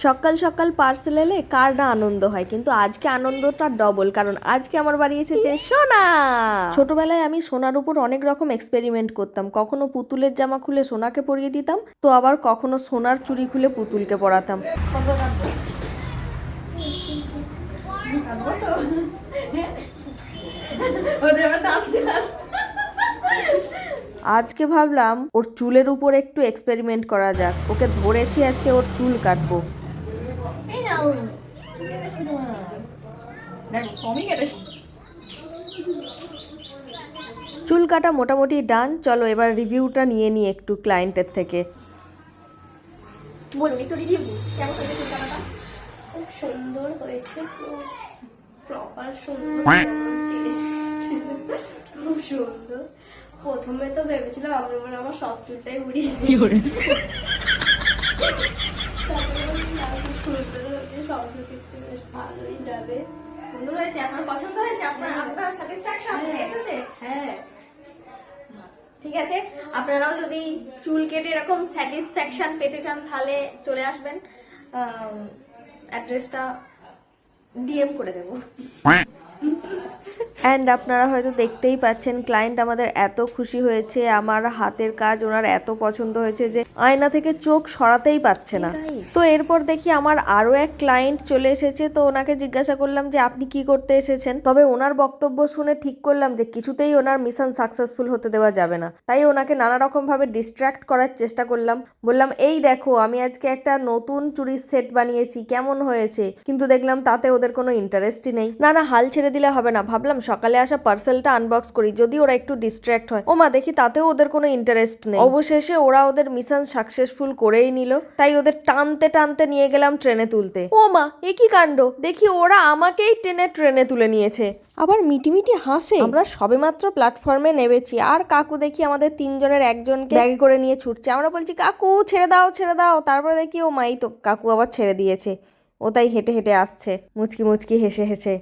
সকাল সকাল পার্সেল এলে কার না আনন্দ হয়, কিন্তু আজকে আনন্দটা ডবল, কারণ আজকে আমার বাড়ি এসেছে সোনা। ছোটবেলায় আমি সোনার উপর অনেক রকম এক্সপেরিমেন্ট করতাম। কখনো পুতুলের জামা খুলে সোনাকে পরিয়ে দিতাম, তো আবার কখনো সোনার চুড়ি খুলে পুতুলকে পরাতাম। আজকে ভাবলাম ওর চুলের উপর একটু এক্সপেরিমেন্ট করা যাক। ওকে ধরেছি আজকে ওর চুল কাটবো। চুল কাটা মোটামুটি ডান। চলো এবার রিভিউটা নিয়ে নিই একটু ক্লায়েন্টের থেকে। বলুন একটু রিভিউ কেমন হয়েছে চুল কাটাটা? খুব সুন্দর হয়েছে, প্রপার সুন্দর, খুব সুন্দর। প্রথমে তো ভেবেছিলাম আমার সব চুলটাই উড়িয়ে সুন্দর হয়েছে, সরস্বতী বেশ ভালোই যাবে। সুন্দর হয়েছে, আপনার পছন্দ হয়েছে? আপনার স্যাটিসফ্যাকশন এসেছে? হ্যাঁ ঠিক আছে। আপনারাও যদি চুল কেটে এরকম স্যাটিসফ্যাকশন পেতে চান তাহলে চলে আসবেন। অ্যাড্রেসটা ডিএম করে দেবো। অ্যান্ড আপনারা হয়তো দেখতেই পাচ্ছেন ক্লায়েন্ট আমাদের এত খুশি হয়েছে, আমার হাতের কাজ ওনার এত পছন্দ হয়েছে যে আয়না থেকে চোখ সরাতেই পাচ্ছে না। তো এরপর দেখি আমার আরও এক ক্লায়েন্ট চলে এসেছে। তো ওনাকে জিজ্ঞাসা করলাম যে আপনি কি করতে এসেছেন, তবে ওনার বক্তব্য শুনে ঠিক করলাম যে কিছুতেই ওনার মিশন সাকসেসফুল হতে দেওয়া যাবে না। তাই ওনাকে নানা রকম ভাবে ডিস্ট্র্যাক্ট করার চেষ্টা করলাম। বললাম এই দেখো আমি আজকে একটা নতুন চুরির সেট বানিয়েছি, কেমন হয়েছে? কিন্তু দেখলাম তাতে ওদের কোনো ইন্টারেস্টই নেই। না না, হাল ছেড়ে দিলে হবে না। ভাবলাম সকালে আসা পার্সেলটা আনবক্স করি, যদি ওরা একটু ডিস্ট্র্যাক্ট হয়। ও মা, দেখি তাতেও ওদের কোনো ইন্টারেস্ট নেই। অবশেষে ওরা ওদের মিশন সাকসেসফুল করেই নিল। তাই ওদের টানতে টানতে নিয়ে গেলাম ট্রেনে তুলতে। ও মা, এ কি কাণ্ড! দেখি ওরা আমাকেই টেনে ট্রেনে তুলে নিয়েছে, আবার মিটিমিটি হাসে। আমরা সবেমাত্র প্ল্যাটফর্মে নেমেছি, আর কাকু দেখি আমাদের তিনজনের একজনকে ব্যাগে করে নিয়ে ছুটছে। আমরা বলছি কাকু ছেড়ে দাও ছেড়ে দাও, তারপরে দেখি ও মাই তো কাকু আবার ছেড়ে দিয়েছে। ও তাই হেঁটে হেঁটে আসছে মুচকি মুচকি হেসে হেসে,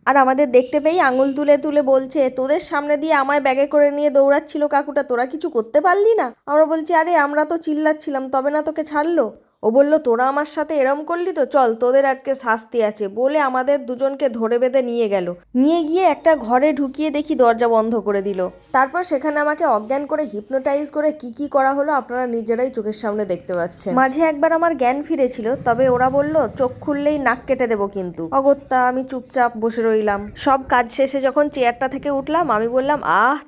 আর আমাদের দেখতে পেয়েই আঙুল তুলে তুলে বলছে তোদের সামনে দিয়ে আমায় ব্যাগে করে নিয়ে দৌড়াচ্ছিল কাকুটা, তোরা কিছু করতে পারলি না? আমরা বলছি আরে আমরা তো চিল্লাচ্ছিলাম, তবে না তোকে ছাড়লো। ও বলল তোরা আমার সাথে এরম করলি তো, চল তোদের আজকে শাস্তি আছে, বলে আমাদের দুজনকে ধরে বেঁধে নিয়ে গেল। নিয়ে গিয়ে একটা ঘরে ঢুকিয়ে দেখি দরজা বন্ধ করে দিল। তারপর সেখানে আমাকে অজ্ঞান করে হিপনোটাইজ করে কি কি করা হলো আপনারা নিজেরাই চোখের সামনে দেখতে পাচ্ছেন। মাঝে একবার আমার জ্ঞান ফিরেছিল, তবে ওরা বলল চোখ খুললেই নাক কেটে দেবো, কিন্তু অগত্যা আমি চুপচাপ বসে রইলাম। সব কাজ শেষে যখন চেয়ারটা থেকে উঠলাম আমি বললাম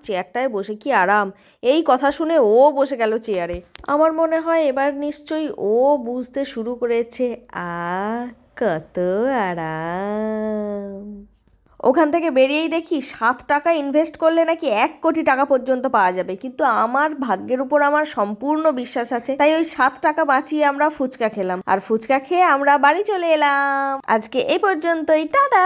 চেয়ারটায় বসে কি আরাম। এই কথা শুনে ও বসে গেল চেয়ারে। আমার মনে হয় এবার নিশ্চয়ই ও বুঝতে শুরু করেছে কত আরাম। ওখান থেকে বেরিয়েই দেখি 7 টাকা ইনভেস্ট করলে নাকি 1 কোটি টাকা পর্যন্ত পাওয়া যাবে, কিন্তু আমার ভাগ্যের উপর আমার সম্পূর্ণ বিশ্বাস আছে। তাই ওই 7 টাকা বাঁচিয়ে আমরা ফুচকা খেলাম, আর ফুচকা খেয়ে আমরা বাড়ি চলে এলাম। আজকে এই পর্যন্তই, টাটা।